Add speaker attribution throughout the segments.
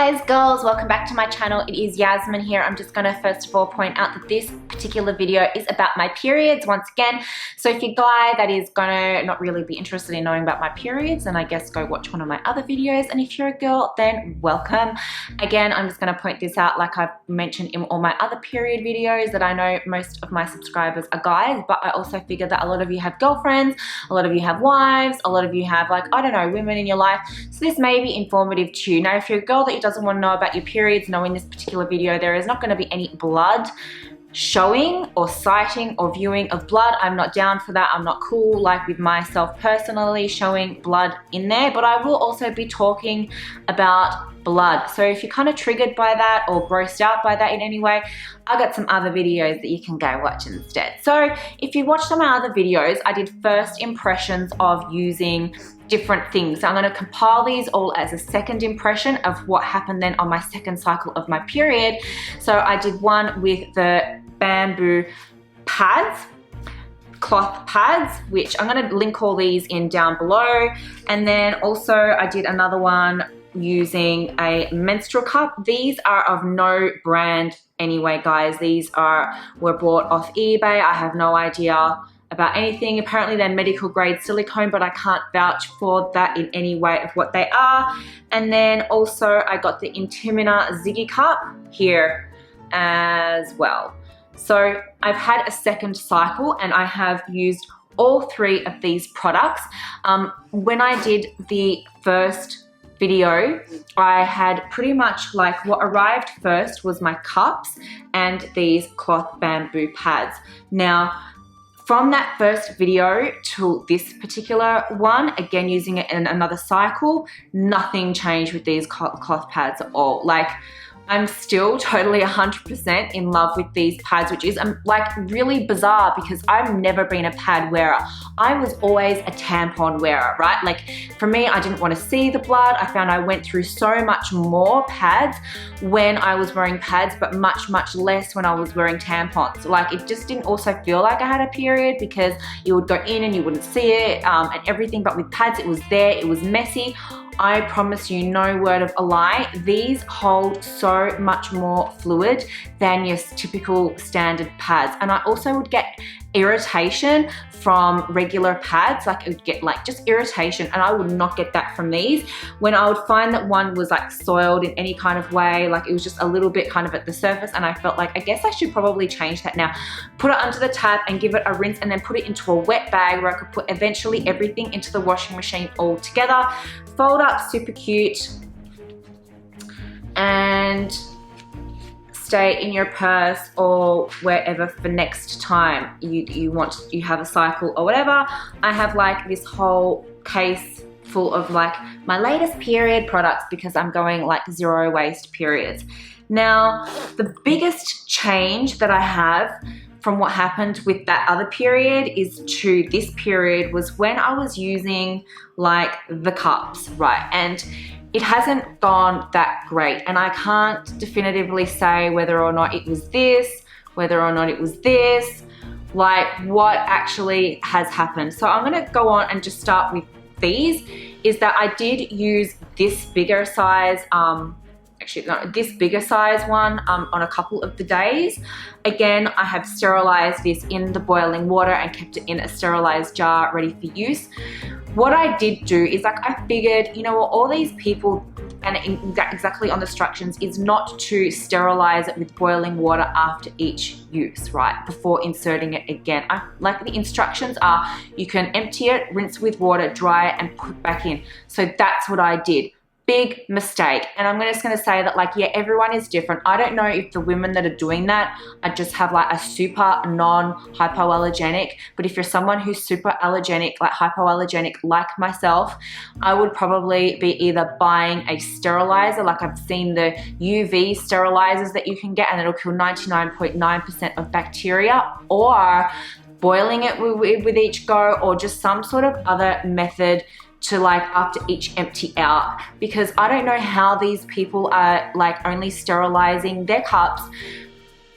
Speaker 1: guys, girls, welcome back to my channel. It is Yasmin here. I'm just gonna first of all point out that this particular video is about my periods once again. So if you're a guy that is gonna not really be interested in knowing about my periods, then I guess go watch one of my other videos. And if you're a girl, then welcome. Again, I'm just gonna point this out like I've mentioned in all my other period videos, that I know most of my subscribers are guys, but I also figure that a lot of you have girlfriends, a lot of you have wives, a lot of you have, like, I don't know, women in your life. So this may be informative to you. Now, if you're a girl that doesn't want to know about your periods, know in this particular video there is not going to be any blood showing or sighting or viewing of blood. I'm not down for that. I'm not cool, like, with myself personally showing blood in there, but I will also be talking about blood. So if you're kind of triggered by that or grossed out by that in any way, I got some other videos that you can go watch instead. So if you watched some of my other videos, I did first impressions of using different things. So I'm going to compile these all as a second impression of what happened then on my second cycle of my period. So I did one with the bamboo pads, cloth pads, which I'm going to link all these in down below. And then also I did another one using a menstrual cup. These are of no brand anyway, guys. These were bought off eBay. I have no idea about anything. Apparently they're medical grade silicone, but I can't vouch for that in any way of what they are. And then also I got the Intimina Ziggy cup here as well. So I've had a second cycle and I have used all three of these products. When I did the first video, I had pretty much, like, what arrived first was my cups and these cloth bamboo pads. Now, from that first video to this particular one, again using it in another cycle, nothing changed with these cloth pads at all. Like, I'm still totally 100% in love with these pads, which is like really bizarre because I've never been a pad wearer. I was always a tampon wearer, right? Like, for me, I didn't want to see the blood. I found I went through so much more pads when I was wearing pads, but much, much less when I was wearing tampons. Like, it just didn't also feel like I had a period because you would go in and you wouldn't see it and everything. But with pads, it was there, it was messy. I promise you, no word of a lie, these hold so much more fluid than your typical standard pads. And I also would get irritation from regular pads. Like, I would get like just irritation, and I would not get that from these. When I would find that one was like soiled in any kind of way, like it was just a little bit kind of at the surface, and I felt like, I guess I should probably change that now. Put it under the tap and give it a rinse, and then put it into a wet bag where I could put eventually everything into the washing machine all together. Fold up, super cute, and stay in your purse or wherever for next time you have a cycle or whatever. I have like this whole case full of like my latest period products because I'm going like zero waste periods. Now, the biggest change that I have from what happened with that other period is to this period was when I was using like the cups, right? And it hasn't gone that great, and I can't definitively say whether or not it was this, whether or not it was this, like what actually has happened. So I'm gonna go on and just start with these, is that I did use this bigger size, this bigger size one on a couple of the days. Again, I have sterilized this in the boiling water and kept it in a sterilized jar ready for use. What I did do is, like, I figured, you know what, all these people, and exactly on the instructions, is not to sterilize it with boiling water after each use, right, before inserting it again. Like, the instructions are you can empty it, rinse with water, dry it, and put back in. So that's what I did. Big mistake. And I'm just gonna say that, like, yeah, everyone is different. I don't know if the women that are doing that are just have like a super non-hypoallergenic, but if you're someone who's super allergenic, like hypoallergenic like myself, I would probably be either buying a sterilizer, like I've seen the UV sterilizers that you can get and it'll kill 99.9% of bacteria, or boiling it with each go, or just some sort of other method to, like, after each empty out, because I don't know how these people are like only sterilizing their cups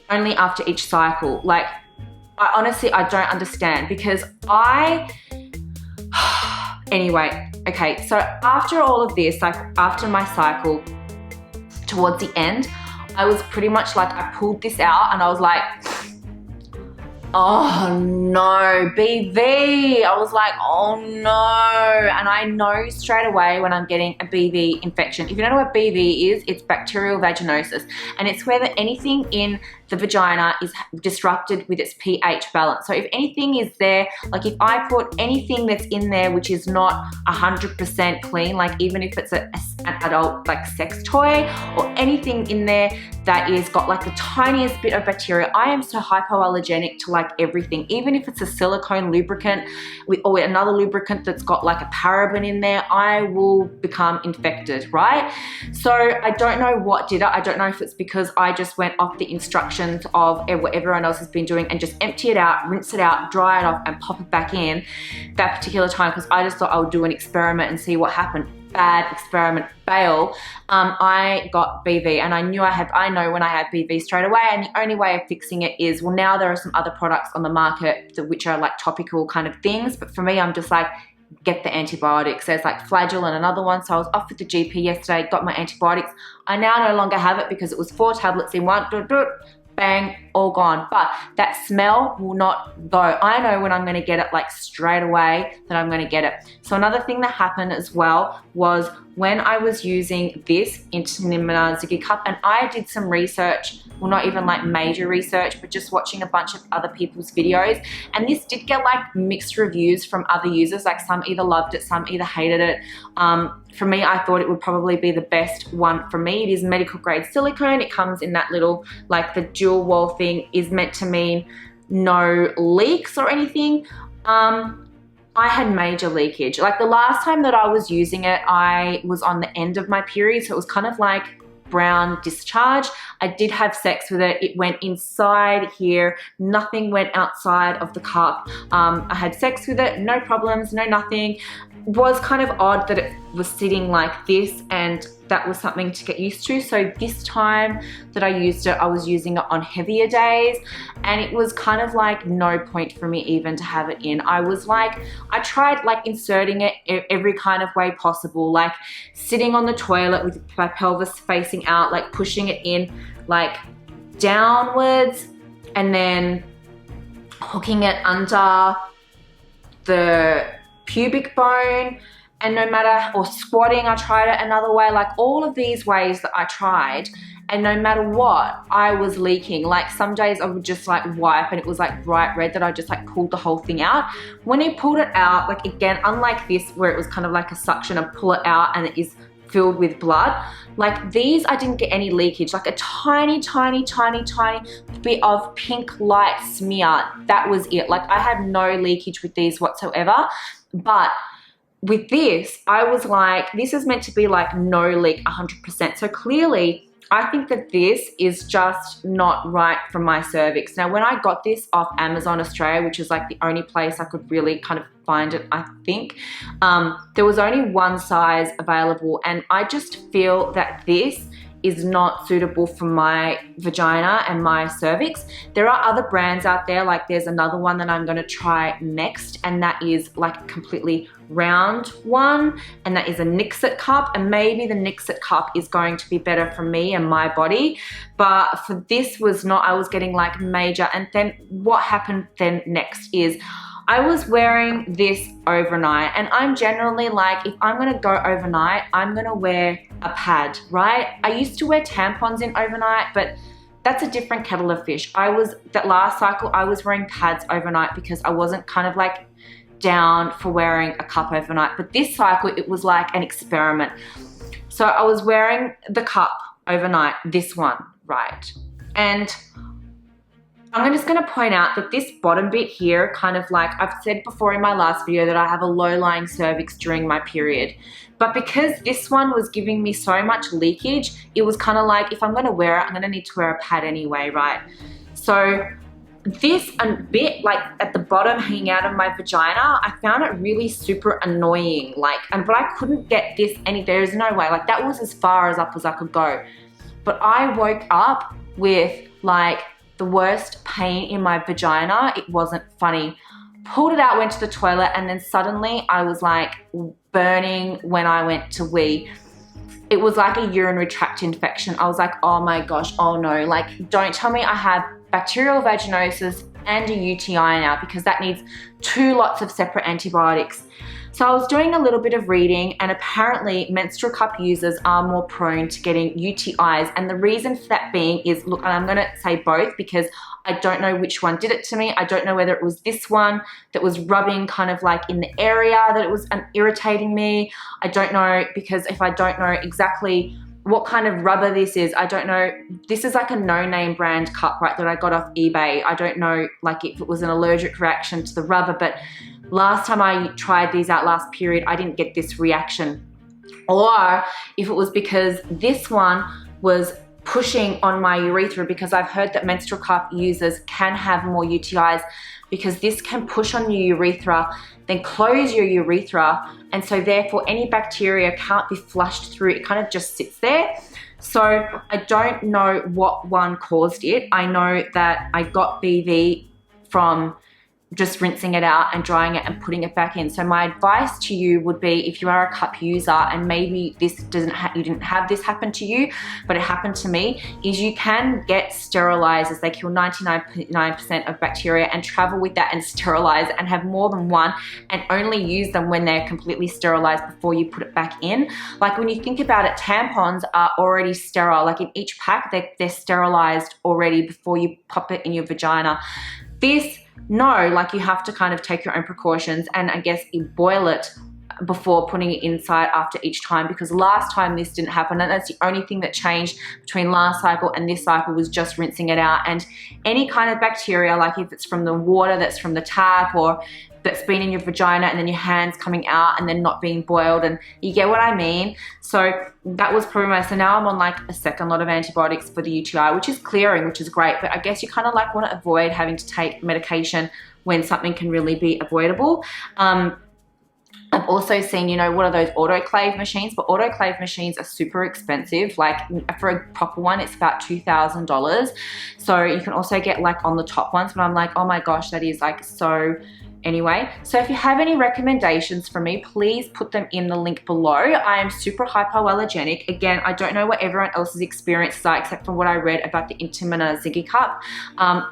Speaker 1: only after each cycle. Like, I honestly, I don't understand, because anyway, okay, so after all of this, like after my cycle, towards the end, I was pretty much like, I pulled this out and I was like, oh no, BV. I was like, oh no. And I know straight away when I'm getting a BV infection. If you don't know what BV is, it's bacterial vaginosis. And it's where anything in the vagina is disrupted with its pH balance. So if anything is there, like if I put anything that's in there which is not 100% clean, like even if it's an adult like sex toy or anything in there that is got like the tiniest bit of bacteria, I am so hypoallergenic to like everything. Even if it's a silicone lubricant or another lubricant that's got like a paraben in there, I will become infected, right? So I don't know what did it. I don't know if it's because I just went off the instructions of what everyone else has been doing and just empty it out, rinse it out, dry it off and pop it back in that particular time, because I just thought I would do an experiment and see what happened. Bad experiment, fail. I got BV and I know when I had BV straight away, and the only way of fixing it is, well, now there are some other products on the market which are like topical kind of things, but for me, I'm just like, get the antibiotics. There's like Flagyl and another one. So I was off with the GP yesterday, got my antibiotics. I now no longer have it because it was 4 tablets in one, bang, all gone. But that smell will not go. I know when I'm going to get it like straight away that I'm going to get it. So another thing that happened as well was when I was using this Intimina Ziggy cup, and I did some research, well, not even like major research, but just watching a bunch of other people's videos. And this did get like mixed reviews from other users. Like some either loved it, some either hated it. For me, I thought it would probably be the best one for me. It is medical grade silicone. It comes in that little, like the dual wall thing is meant to mean no leaks or anything. I had major leakage. Like the last time that I was using it, I was on the end of my period. So it was kind of like brown discharge. I did have sex with it. It went inside here. Nothing went outside of the cup. I had sex with it, no problems, no nothing. It was kind of odd that it was sitting like this, and that was something to get used to. So this time that I used it, I was using it on heavier days, and it was kind of like no point for me even to have it in. I was like, I tried like inserting it every kind of way possible, like sitting on the toilet with my pelvis facing out, like pushing it in like downwards, and then hooking it under the pubic bone, and no matter, or squatting, I tried it another way, like all of these ways that I tried, and no matter what, I was leaking. Like some days I would just like wipe and it was like bright red that I just like pulled the whole thing out. When I pulled it out, like again, unlike this where it was kind of like a suction and pull it out and it is filled with blood, like these I didn't get any leakage, like a tiny bit of pink light smear, that was it. Like I had no leakage with these whatsoever. But with this, I was like, this is meant to be like no leak 100%. So clearly, I think that this is just not right for my cervix. Now, when I got this off Amazon Australia, which is like the only place I could really kind of find it, I think, there was only one size available. And I just feel that this is not suitable for my vagina and my cervix. There are other brands out there, like there's another one that I'm gonna try next, and that is like a completely round one, and that is a Nixit cup, and maybe the Nixit cup is going to be better for me and my body, but for this was not. I was getting like major, and then what happened then next is I was wearing this overnight, and I'm generally like, if I'm gonna go overnight, I'm gonna wear a pad, right? I used to wear tampons in overnight, but that's a different kettle of fish. That last cycle, I was wearing pads overnight because I wasn't kind of like down for wearing a cup overnight. But this cycle, it was like an experiment. So I was wearing the cup overnight, this one, right? And I'm just gonna point out that this bottom bit here, kind of like I've said before in my last video that I have a low-lying cervix during my period. But because this one was giving me so much leakage, it was kind of like, if I'm gonna wear it, I'm gonna need to wear a pad anyway, right? So this bit like at the bottom hanging out of my vagina, I found it really super annoying. Like, but I couldn't get this there's no way, like that was as far as up as I could go. But I woke up with like the worst pain in my vagina. It wasn't funny. Pulled it out, went to the toilet, and then suddenly I was like burning when I went to wee. it was like a urinary tract infection. I was like, oh my gosh, oh no, like don't tell me I have bacterial vaginosis and a UTI now, because that needs 2 lots of separate antibiotics. So I was doing a little bit of reading, and apparently menstrual cup users are more prone to getting UTIs. And the reason for that being is, look, and I'm gonna say both because I don't know which one did it to me. I don't know whether it was this one that was rubbing kind of like in the area that it was irritating me. I don't know, because if I don't know exactly what kind of rubber this is, I don't know. This is like a no-name brand cup, right, that I got off eBay. I don't know like if it was an allergic reaction to the rubber, but last time I tried these out last period, I didn't get this reaction. Or if it was because this one was pushing on my urethra, because I've heard that menstrual cup users can have more UTIs because this can push on your urethra, then close your urethra, and so therefore any bacteria can't be flushed through. It kind of just sits there. So I don't know what one caused it. I know that I got BV from just rinsing it out and drying it and putting it back in. So my advice to you would be, if you are a cup user and maybe this you didn't have this happen to you, but it happened to me, is you can get sterilizers. They kill 99.9% of bacteria, and travel with that and sterilize and have more than one, and only use them when they're completely sterilized before you put it back in. Like when you think about it, tampons are already sterile. Like in each pack, they're sterilized already before you pop it in your vagina. This, no, like you have to kind of take your own precautions, and I guess you boil it before putting it inside after each time, because last time this didn't happen, and that's the only thing that changed between last cycle and this cycle was just rinsing it out. And any kind of bacteria, like if it's from the water that's from the tap or that's been in your vagina and then your hands coming out and then not being boiled, and you get what I mean. So that was probably my, so now I'm on like a second lot of antibiotics for the UTI, which is clearing, which is great, but I guess you kind of like want to avoid having to take medication when something can really be avoidable. I've also seen, you know, what are those autoclave machines? But autoclave machines are super expensive. Like for a proper one, it's about $2,000. So you can also get like on the top ones, but I'm like, oh my gosh, that is like so. Anyway, so if you have any recommendations for me, please put them in the link below. I am super hypoallergenic. Again, I don't know what everyone else's experiences are except for what I read about the Intimina Ziggy cup.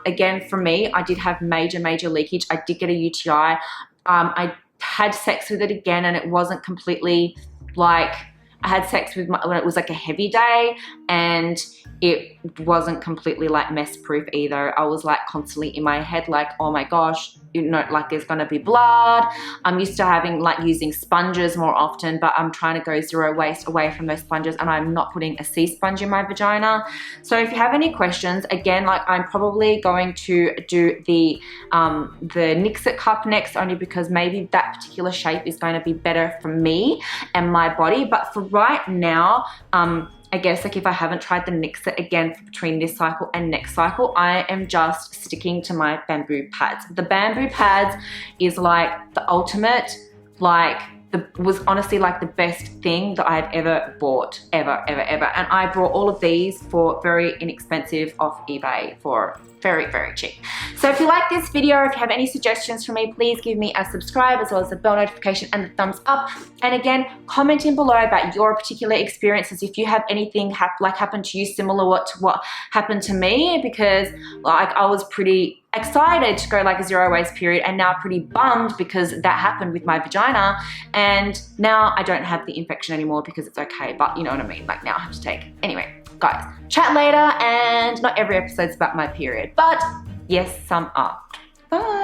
Speaker 1: Again, for me, I did have major leakage. I did get a UTI. I had sex with it again, and it wasn't completely like, I had sex with when it was like a heavy day, and it wasn't completely like mess proof either. I was like constantly in my head like, oh my gosh, you know, like there's gonna be blood. I'm used to having like using sponges more often, but I'm trying to go zero waste away from those sponges, and I'm not putting a C sponge in my vagina. So if you have any questions, again, like I'm probably going to do the Nixit cup next, only because maybe that particular shape is going to be better for me and my body. But for right now, I guess like if I haven't tried the Nixit again between this cycle and next cycle, I am just sticking to my bamboo pads. The bamboo pads is like the ultimate, like was honestly like the best thing that I've ever bought, ever. And I bought all of these for very inexpensive off eBay for very cheap. So if you like this video, if you have any suggestions for me, please give me a subscribe as well as the bell notification and the thumbs up. And again, comment in below about your particular experiences. If you have anything happen to you similar to what happened to me, because like I was pretty excited to go like a zero waste period, and now pretty bummed because that happened with my vagina, and now I don't have the infection anymore because it's okay, but you know what I mean, like now I have to take. Anyway, guys, chat later, and not every episode's about my period, but yes, some are. Bye.